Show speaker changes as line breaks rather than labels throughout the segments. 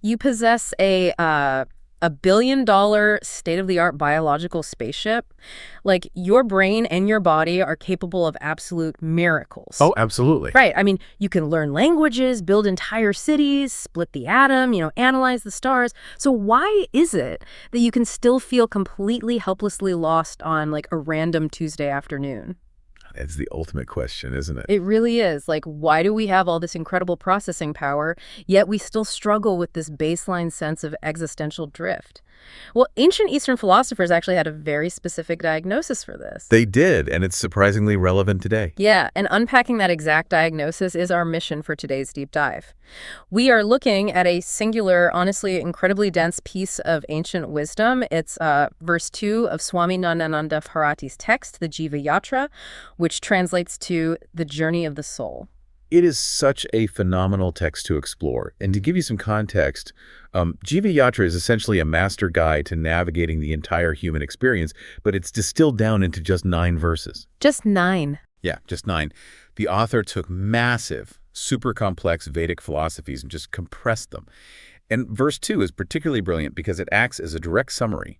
You possess a billion-dollar state-of-the-art biological spaceship. Like, your brain and your body are capable of absolute miracles.
Oh, absolutely.
Right. I mean, you can learn languages, build entire cities, split the atom, analyze the stars. So why is it that you can still feel completely helplessly lost on, like, a random Tuesday afternoon?
That's the ultimate question, isn't it?
It really is. Like, why do we have all this incredible processing power, yet we still struggle with this baseline sense of existential drift? Well, ancient Eastern philosophers actually had a very specific diagnosis for this.
They did, and it's surprisingly relevant today.
Yeah, and unpacking that exact diagnosis is our mission for today's deep dive. We are looking at a singular, honestly, incredibly dense piece of ancient wisdom. It's verse 2 of Swami Nandananda Bharati's text, the Jiva Yatra, which translates to the journey of the soul.
It is such a phenomenal text to explore. And to give you some context, Jiva Yatra is essentially a master guide to navigating the entire human experience, but it's distilled down into just 9 verses.
Just 9.
Yeah, just 9. The author took massive, super complex Vedic philosophies and just compressed them. And verse 2 is particularly brilliant because it acts as a direct summary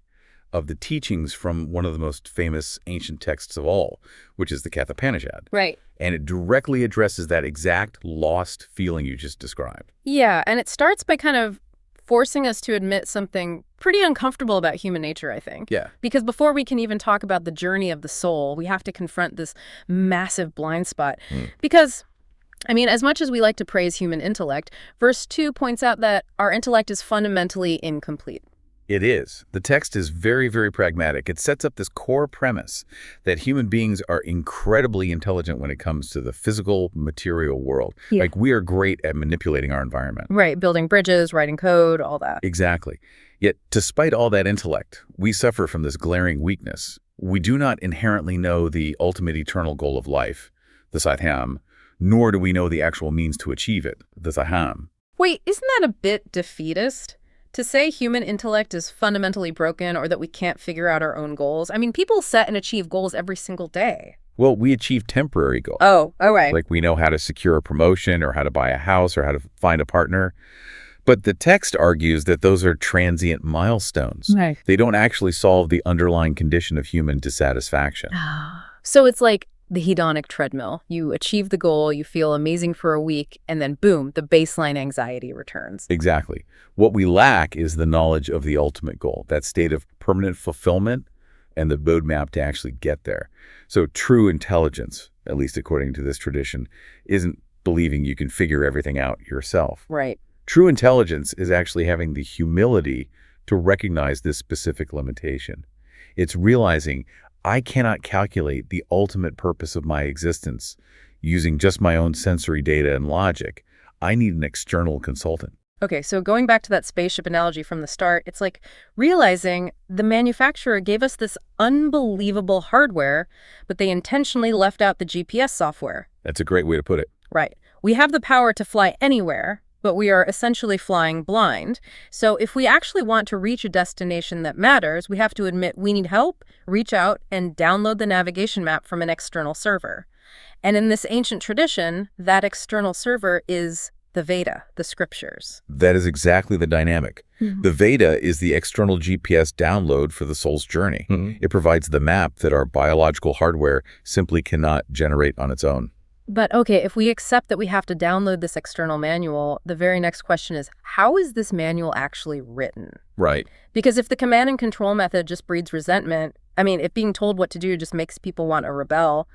of the teachings from one of the most famous ancient texts of all, which is the Kathopanishad.
Right.
And it directly addresses that exact lost feeling you just described.
Yeah, and it starts by kind of forcing us to admit something pretty uncomfortable about human nature, I think.
Yeah.
Because before we can even talk about the journey of the soul, we have to confront this massive blind spot. Because, I mean, as much as we like to praise human intellect, verse 2 points out that our intellect is fundamentally incomplete.
It is. The text is very, very pragmatic. It sets up this core premise that human beings are incredibly intelligent when it comes to the physical, material world.
Yeah.
Like, we are great at manipulating our environment.
Right, building bridges, writing code, all that.
Exactly. Yet, despite all that intellect, we suffer from this glaring weakness. We do not inherently know the ultimate eternal goal of life, the Satyam, nor do we know the actual means to achieve it, the Saham.
Wait, isn't that a bit defeatist? To say human intellect is fundamentally broken or that we can't figure out our own goals. I mean, people set and achieve goals every single day.
Well, we achieve temporary goals.
Oh, all right.
Like, we know how to secure a promotion or how to buy a house or how to find a partner. But the text argues that those are transient milestones.
Right.
They don't actually solve the underlying condition of human dissatisfaction.
So it's like the hedonic treadmill. You achieve the goal, you feel amazing for a week, and then boom, the baseline anxiety returns.
Exactly. What we lack is the knowledge of the ultimate goal, that state of permanent fulfillment and the roadmap to actually get there. So true intelligence, at least according to this tradition, isn't believing you can figure everything out yourself.
Right.
True intelligence is actually having the humility to recognize this specific limitation. It's realizing I cannot calculate the ultimate purpose of my existence using just my own sensory data and logic. I need an external consultant.
Okay, so going back to that spaceship analogy from the start, it's like realizing the manufacturer gave us this unbelievable hardware, but they intentionally left out the GPS software.
That's a great way to put it.
Right. We have the power to fly anywhere, but we are essentially flying blind. So if we actually want to reach a destination that matters, we have to admit we need help, reach out, and download the navigation map from an external server. And in this ancient tradition, that external server is the Veda, the scriptures.
That is exactly the dynamic. The Veda is the external GPS download for the soul's journey. It provides the map that our biological hardware simply cannot generate on its own.
But okay, if we accept that we have to download this external manual, the very next question is, how is this manual actually written?
Right.
Because if the command and control method just breeds resentment, I mean, if being told what to do just makes people want to rebel,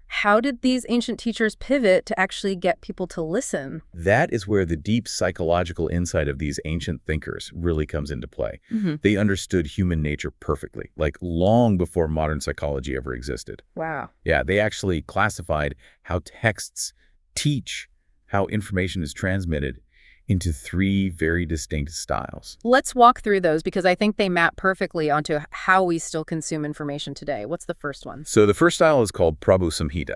how did these ancient teachers pivot to actually get people to listen?
That is where the deep psychological insight of these ancient thinkers really comes into play. They understood human nature perfectly, like long before modern psychology ever existed.
Wow.
Yeah, they actually classified how texts teach how information is transmitted into 3 very distinct styles.
Let's walk through those because I think they map perfectly onto how we still consume information today. What's the first one?
So the first style is called Prabhu Samhita.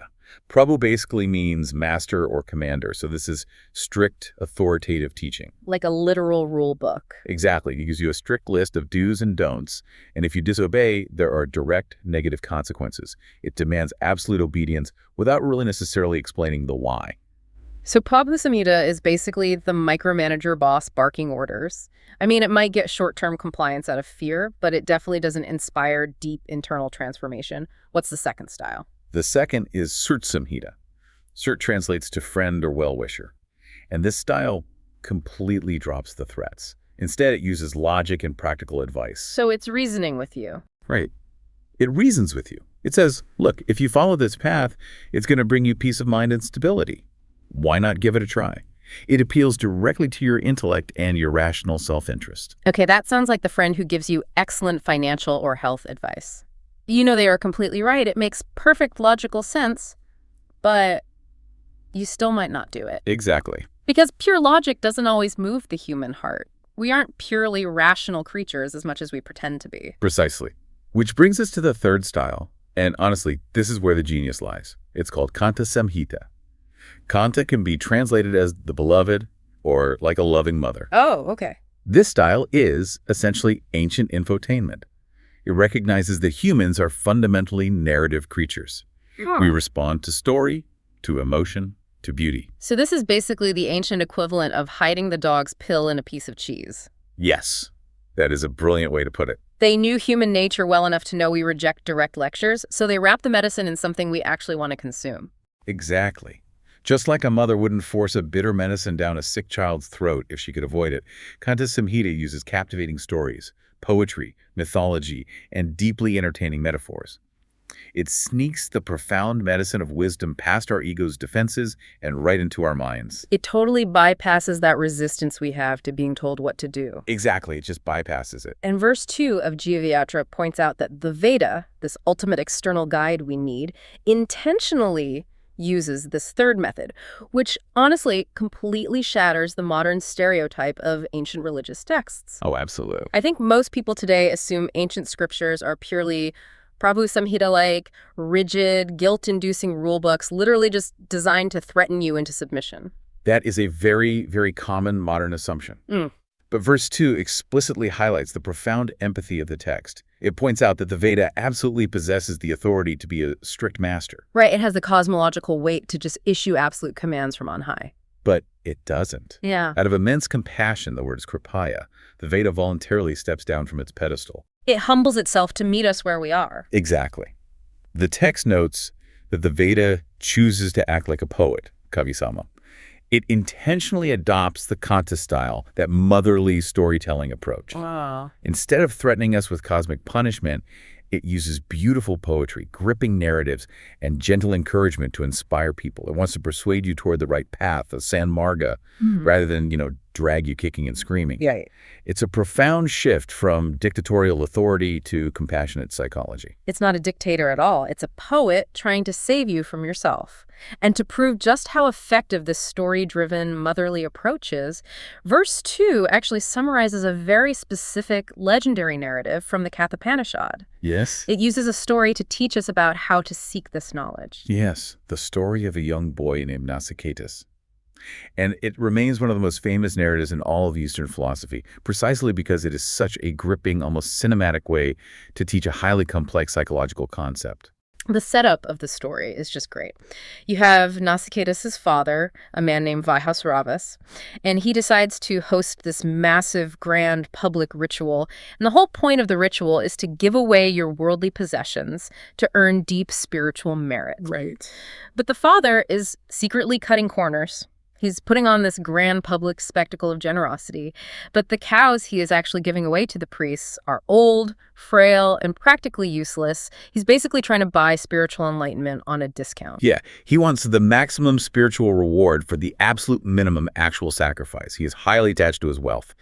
Prabhu basically means master or commander. So this is strict, authoritative teaching.
Like a literal rule book.
Exactly. It gives you a strict list of do's and don'ts. And if you disobey, there are direct negative consequences. It demands absolute obedience without really necessarily explaining the why.
So Prabhu Samhita is basically the micromanager boss barking orders. I mean, it might get short-term compliance out of fear, but it definitely doesn't inspire deep internal transformation. What's the second style?
The second is Surt Samhita. Surt translates to friend or well-wisher. And this style completely drops the threats. Instead, it uses logic and practical advice.
So it's reasoning with you.
Right. It reasons with you. It says, look, if you follow this path, it's going to bring you peace of mind and stability. Why not give it a try? It appeals directly to your intellect and your rational self-interest.
Okay, that sounds like the friend who gives you excellent financial or health advice. You know they are completely right. It makes perfect logical sense, but you still might not do it.
Exactly.
Because pure logic doesn't always move the human heart. We aren't purely rational creatures as much as we pretend to be.
Precisely. Which brings us to the third style. And honestly, this is where the genius lies. It's called Kanta Samhita. Kanta can be translated as the beloved or like a loving mother.
Oh, okay.
This style is essentially ancient infotainment. It recognizes that humans are fundamentally narrative creatures. We respond to story, to emotion, to beauty.
So this is basically the ancient equivalent of hiding the dog's pill in a piece of cheese.
Yes, that is a brilliant way to put it.
They knew human nature well enough to know we reject direct lectures, so they wrap the medicine in something we actually want to consume.
Exactly. Just like a mother wouldn't force a bitter medicine down a sick child's throat if she could avoid it, Kanta Samhita uses captivating stories, poetry, mythology, and deeply entertaining metaphors. It sneaks the profound medicine of wisdom past our ego's defenses and right into our minds.
It totally bypasses that resistance we have to being told what to do.
Exactly, it just bypasses it.
And verse 2 of Jiva Yatra points out that the Veda, this ultimate external guide we need, intentionally uses this third method, which honestly completely shatters the modern stereotype of ancient religious texts.
Oh, absolutely.
I think most people today assume ancient scriptures are purely Prabhu Samhita-like, rigid, guilt-inducing rule books, literally just designed to threaten you into submission.
That is a very, very common modern assumption. But verse 2 explicitly highlights the profound empathy of the text. It points out that the Veda absolutely possesses the authority to be a strict master.
Right, it has the cosmological weight to just issue absolute commands from on high.
But it doesn't.
Yeah.
Out of immense compassion, the word is kripaya, the Veda voluntarily steps down from its pedestal.
It humbles itself to meet us where we are.
Exactly. The text notes that the Veda chooses to act like a poet, Kavi-sama. It intentionally adopts the Kanta style, that motherly storytelling approach.
Wow.
Instead of threatening us with cosmic punishment, it uses beautiful poetry, gripping narratives, and gentle encouragement to inspire people. It wants to persuade you toward the right path, a sanmarga, rather than, drag you kicking and screaming.
Yeah.
It's a profound shift from dictatorial authority to compassionate psychology.
It's not a dictator at all. It's a poet trying to save you from yourself. And to prove just how effective this story-driven, motherly approach is, verse 2 actually summarizes a very specific legendary narrative from the Kathopanishad.
Yes?
It uses a story to teach us about how to seek this knowledge.
Yes, the story of a young boy named Nachiketus. And it remains one of the most famous narratives in all of Eastern philosophy, precisely because it is such a gripping, almost cinematic way to teach a highly complex psychological concept.
The setup of the story is just great. You have Nachiketus' father, a man named Vaihasravas, and he decides to host this massive, grand public ritual. And the whole point of the ritual is to give away your worldly possessions to earn deep spiritual merit.
Right.
But the father is secretly cutting corners. He's putting on this grand public spectacle of generosity, but the cows he is actually giving away to the priests are old, frail, and practically useless. He's basically trying to buy spiritual enlightenment on a discount.
Yeah, he wants the maximum spiritual reward for the absolute minimum actual sacrifice. He is highly attached to his wealth.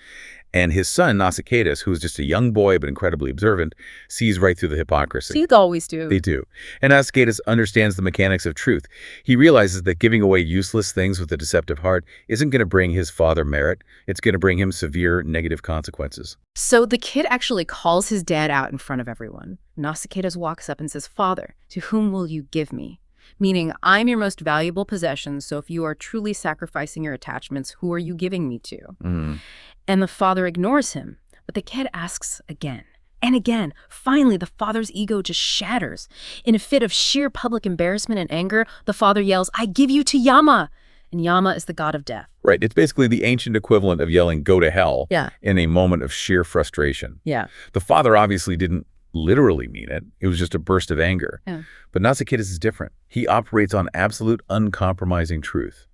And his son, Nachiketus, who is just a young boy but incredibly observant, sees right through the hypocrisy.
Seeds always do.
They do. And Nachiketus understands the mechanics of truth. He realizes that giving away useless things with a deceptive heart isn't going to bring his father merit. It's going to bring him severe negative consequences.
So the kid actually calls his dad out in front of everyone. Nachiketus walks up and says, "Father, to whom will you give me?" Meaning, I'm your most valuable possession, so if you are truly sacrificing your attachments, who are you giving me to? And the father ignores him, but the kid asks again and again. Finally, the father's ego just shatters. In a fit of sheer public embarrassment and anger, the father yells, "I give you to Yama!" and Yama is the god of death.
Right. It's basically the ancient equivalent of yelling, "Go to hell,"
Yeah.
in a moment of sheer frustration.
Yeah.
The father obviously didn't literally mean it. It was just a burst of anger.
Yeah.
But Nausicaatus is different. He operates on absolute uncompromising truth.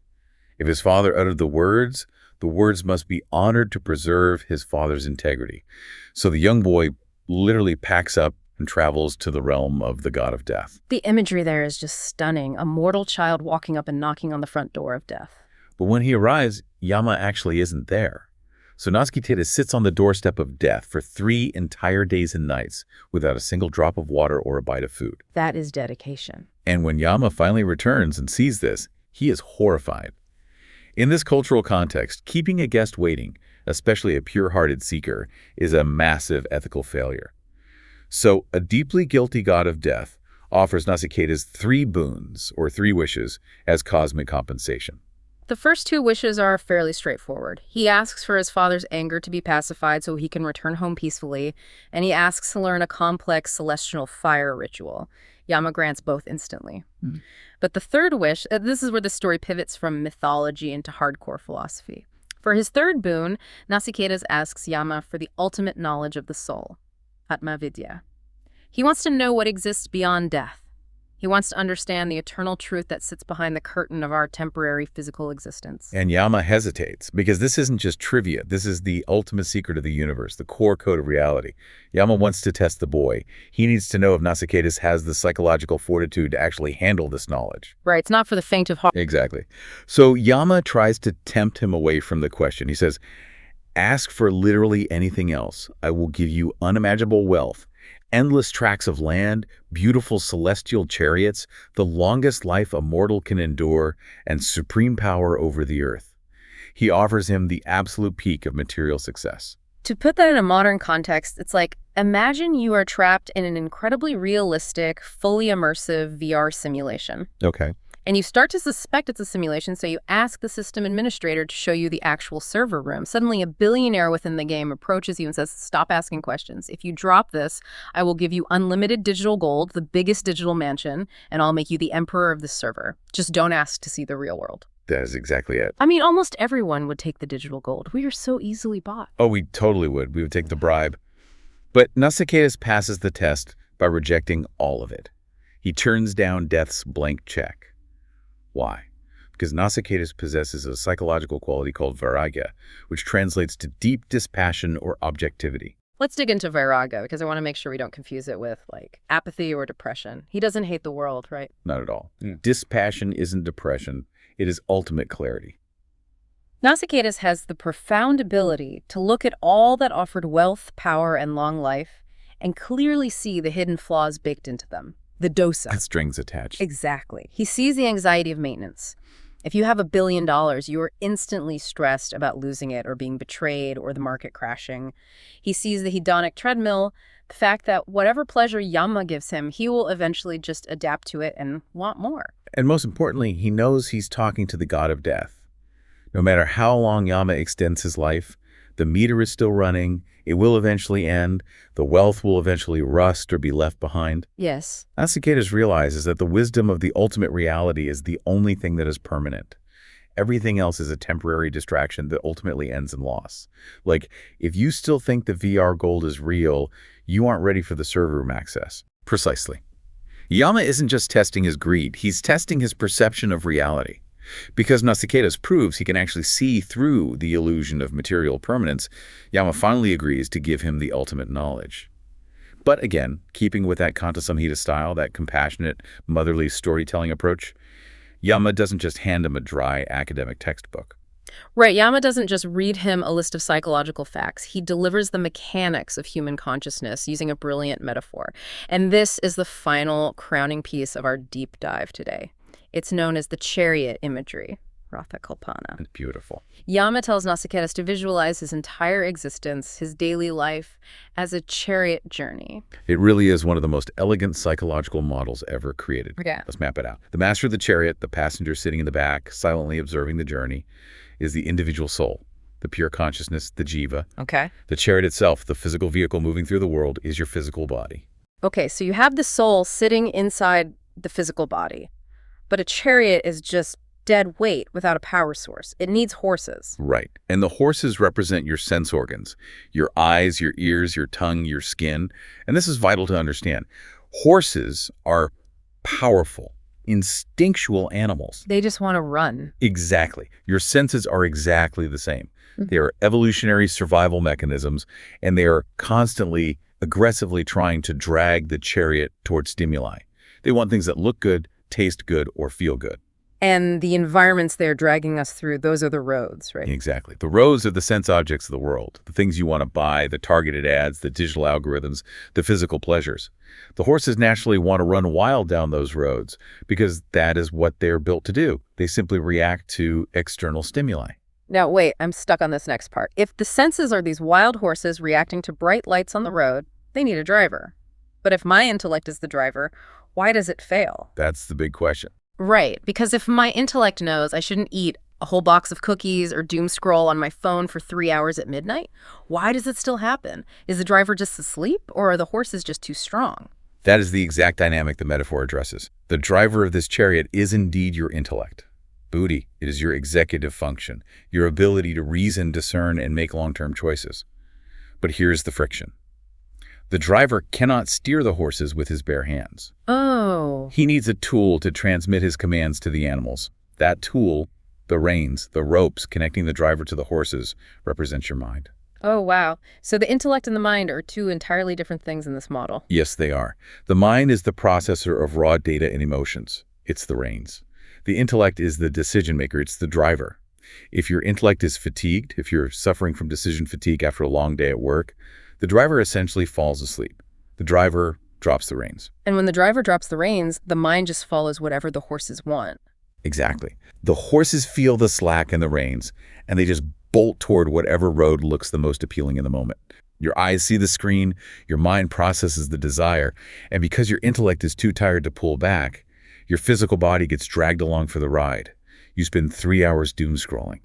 If his father uttered the words must be honored to preserve his father's integrity. So the young boy literally packs up and travels to the realm of the god of death.
The imagery there is just stunning. A mortal child walking up and knocking on the front door of death.
But when he arrives, Yama actually isn't there. So Nausicaatus sits on the doorstep of death for 3 entire days and nights without a single drop of water or a bite of food.
That is dedication.
And when Yama finally returns and sees this, he is horrified. In this cultural context, keeping a guest waiting, especially a pure-hearted seeker, is a massive ethical failure. So a deeply guilty god of death offers Nausicaatus 3 boons, or 3 wishes, as cosmic compensation.
The first 2 wishes are fairly straightforward. He asks for his father's anger to be pacified so he can return home peacefully, and he asks to learn a complex celestial fire ritual. Yama grants both instantly. But the third wish, this is where the story pivots from mythology into hardcore philosophy. For his third boon, Nausicaatus asks Yama for the ultimate knowledge of the soul, Atma Vidya. He wants to know what exists beyond death. He wants to understand the eternal truth that sits behind the curtain of our temporary physical existence.
And Yama hesitates, because this isn't just trivia. This is the ultimate secret of the universe, the core code of reality. Yama wants to test the boy. He needs to know if Nausicaatus has the psychological fortitude to actually handle this knowledge.
Right, it's not for the faint of heart.
Exactly. So Yama tries to tempt him away from the question. He says, "Ask for literally anything else. I will give you unimaginable wealth, endless tracts of land, beautiful celestial chariots, the longest life a mortal can endure, and supreme power over the earth." He offers him the absolute peak of material success.
To put that in a modern context, it's like, imagine you are trapped in an incredibly realistic, fully immersive VR simulation.
Okay.
And you start to suspect it's a simulation, so you ask the system administrator to show you the actual server room. Suddenly, a billionaire within the game approaches you and says, "Stop asking questions. If you drop this, I will give you unlimited digital gold, the biggest digital mansion, and I'll make you the emperor of this server. Just don't ask to see the real world."
That is exactly it.
I mean, almost everyone would take the digital gold. We are so easily bought.
Oh, we totally would. We would take the bribe. But Nausicaatus passes the test by rejecting all of it. He turns down death's blank check. Why? Because Nausicaatus possesses a psychological quality called vairagya, which translates to deep dispassion or objectivity.
Let's dig into vairagya, because I want to make sure we don't confuse it with, like, apathy or depression. He doesn't hate the world, right?
Not at all. Dispassion isn't depression. It is ultimate clarity.
Nausicaatus has the profound ability to look at all that offered wealth, power, and long life, and clearly see the hidden flaws baked into them. The dosa.
And strings attached.
Exactly. He sees the anxiety of maintenance. If you have $1 billion, you are instantly stressed about losing it or being betrayed or the market crashing. He sees the hedonic treadmill, the fact that whatever pleasure Yama gives him, he will eventually just adapt to it and want more.
And most importantly, he knows he's talking to the god of death. No matter how long Yama extends his life, the meter is still running. It will eventually end. The wealth will eventually rust or be left behind.
Yes.
Nausicaatus realizes that the wisdom of the ultimate reality is the only thing that is permanent. Everything else is a temporary distraction that ultimately ends in loss. Like, if you still think the VR gold is real, you aren't ready for the server room access. Precisely. Yama isn't just testing his greed, he's testing his perception of reality. Because Nausicaatus proves he can actually see through the illusion of material permanence, Yama finally agrees to give him the ultimate knowledge. But again, keeping with that Kanta Samhita style, that compassionate, motherly storytelling approach, Yama doesn't just hand him a dry academic textbook.
Right, Yama doesn't just read him a list of psychological facts. He delivers the mechanics of human consciousness using a brilliant metaphor. And this is the final crowning piece of our deep dive today. It's known as the chariot imagery, Ratha Kalpana.
It's beautiful.
Yama tells Nausicaatus to visualize his entire existence, his daily life, as a chariot journey.
It really is one of the most elegant psychological models ever created.
Yeah.
Let's map it out. The master of the chariot, the passenger sitting in the back, silently observing the journey, is the individual soul, the pure consciousness, the jiva.
Okay.
The chariot itself, the physical vehicle moving through the world, is your physical body.
Okay, so you have the soul sitting inside the physical body, but a chariot is just dead weight without a power source. It needs horses.
Right. And the horses represent your sense organs, your eyes, your ears, your tongue, your skin. And this is vital to understand. Horses are powerful, instinctual animals.
They just want to run.
Exactly. Your senses are exactly the same. They are evolutionary survival mechanisms, and they are constantly, aggressively trying to drag the chariot toward stimuli. They want things that look good, taste good, or feel good.
And the environments they're dragging us through, those are the roads, right?
Exactly. The roads are the sense objects of the world, the things you want to buy, the targeted ads, the digital algorithms, the physical pleasures. The horses naturally want to run wild down those roads because that is what they're built to do. They simply react to external stimuli.
Now, wait, I'm stuck on this next part. If the senses are these wild horses reacting to bright lights on the road, they need a driver. But if my intellect is the driver, why does it fail?
That's the big question.
Right, because if my intellect knows I shouldn't eat a whole box of cookies or doom scroll on my phone for 3 hours at midnight, why does it still happen? Is the driver just asleep, or are the horses just too strong?
That is the exact dynamic the metaphor addresses. The driver of this chariot is indeed your intellect. Buddhi, it is your executive function, your ability to reason, discern, and make long-term choices. But here's the friction. The driver cannot steer the horses with his bare hands.
Oh.
He needs a tool to transmit his commands to the animals. That tool, the reins, the ropes connecting the driver to the horses, represents your mind.
Oh, wow. So the intellect and the mind are two entirely different things in this model.
Yes, they are. The mind is the processor of raw data and emotions. It's the reins. The intellect is the decision maker. It's the driver. If your intellect is fatigued, if you're suffering from decision fatigue after a long day at work, the driver essentially falls asleep. The driver drops the reins.
And when the driver drops the reins, the mind just follows whatever the horses want.
Exactly. The horses feel the slack in the reins, and they just bolt toward whatever road looks the most appealing in the moment. Your eyes see the screen, your mind processes the desire, and because your intellect is too tired to pull back, your physical body gets dragged along for the ride. You spend 3 hours doom scrolling.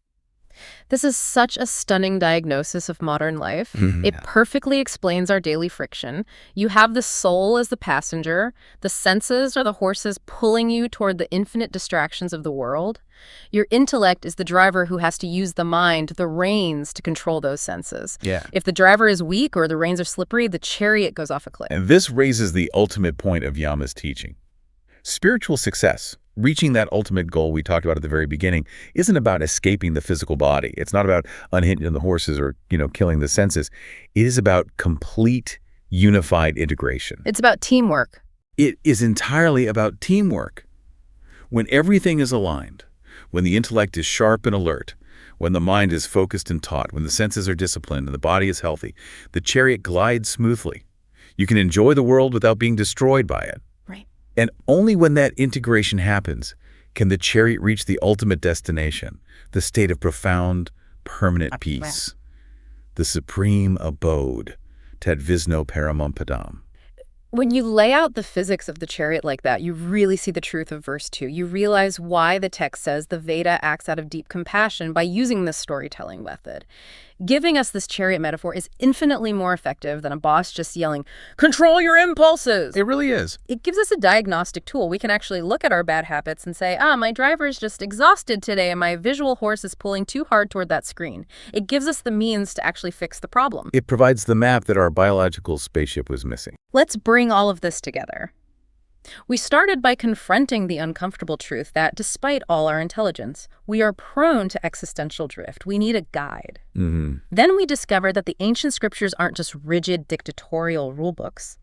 This is such a stunning diagnosis of modern life. It perfectly explains our daily friction. You have the soul as the passenger. The senses are the horses pulling you toward the infinite distractions of the world. Your intellect is the driver who has to use the mind, the reins, to control those senses.
Yeah.
If the driver is weak or the reins are slippery, the chariot goes off a cliff.
And this raises the ultimate point of Yama's teaching. Spiritual success, reaching that ultimate goal we talked about at the very beginning, isn't about escaping the physical body. It's not about unhinging the horses or, killing the senses. It is about complete, unified integration.
It's about teamwork.
It is entirely about teamwork. When everything is aligned, when the intellect is sharp and alert, when the mind is focused and taut, when the senses are disciplined and the body is healthy, the chariot glides smoothly. You can enjoy the world without being destroyed by it.
Right.
And only when that integration happens can the chariot reach the ultimate destination, the state of profound, permanent peace, the supreme abode, Tad Visno Paramam Padam.
When you lay out the physics of the chariot like that, you really see the truth of verse 2. You realize why the text says the Veda acts out of deep compassion by using this storytelling method. Giving us this chariot metaphor is infinitely more effective than a boss just yelling, "Control your impulses!"
It really is.
It gives us a diagnostic tool. We can actually look at our bad habits and say, my driver is just exhausted today and my visual horse is pulling too hard toward that screen. It gives us the means to actually fix the problem.
It provides the map that our biological spaceship was missing.
Let's bring all of this together. We started by confronting the uncomfortable truth that, despite all our intelligence, we are prone to existential drift. We need a guide. Then we discovered that the ancient scriptures aren't just rigid dictatorial rulebooks.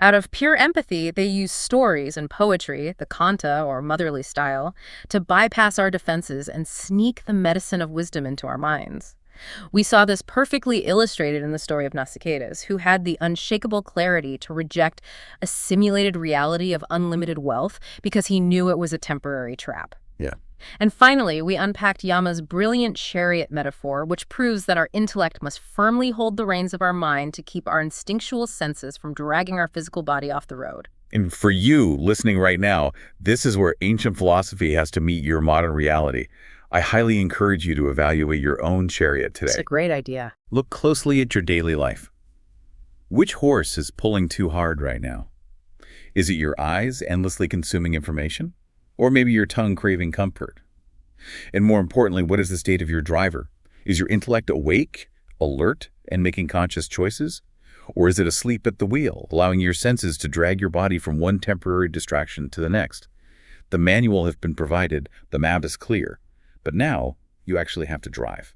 Out of pure empathy, they use stories and poetry, the kanta or motherly style, to bypass our defenses and sneak the medicine of wisdom into our minds. We saw this perfectly illustrated in the story of Nasicadas, who had the unshakable clarity to reject a simulated reality of unlimited wealth because he knew it was a temporary trap.
Yeah.
And finally, we unpacked Yama's brilliant chariot metaphor, which proves that our intellect must firmly hold the reins of our mind to keep our instinctual senses from dragging our physical body off the road.
And for you, listening right now, this is where ancient philosophy has to meet your modern reality. I highly encourage you to evaluate your own chariot today.
It's a great idea.
Look closely at your daily life. Which horse is pulling too hard right now? Is it your eyes endlessly consuming information? Or maybe your tongue craving comfort? And more importantly, what is the state of your driver? Is your intellect awake, alert, and making conscious choices? Or is it asleep at the wheel, allowing your senses to drag your body from one temporary distraction to the next? The manual has been provided, the map is clear, but now you actually have to drive.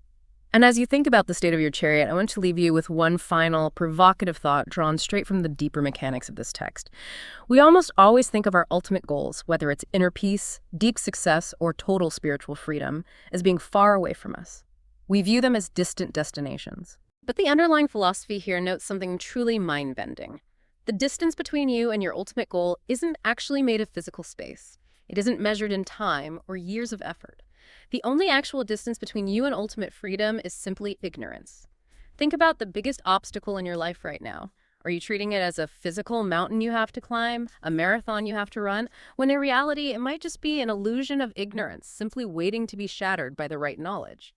And as you think about the state of your chariot, I want to leave you with one final provocative thought drawn straight from the deeper mechanics of this text. We almost always think of our ultimate goals, whether it's inner peace, deep success, or total spiritual freedom, as being far away from us. We view them as distant destinations. But the underlying philosophy here notes something truly mind-bending. The distance between you and your ultimate goal isn't actually made of physical space. It isn't measured in time or years of effort. The only actual distance between you and ultimate freedom is simply ignorance. Think about the biggest obstacle in your life right now. Are you treating it as a physical mountain you have to climb, a marathon you have to run, when in reality it might just be an illusion of ignorance, simply waiting to be shattered by the right knowledge?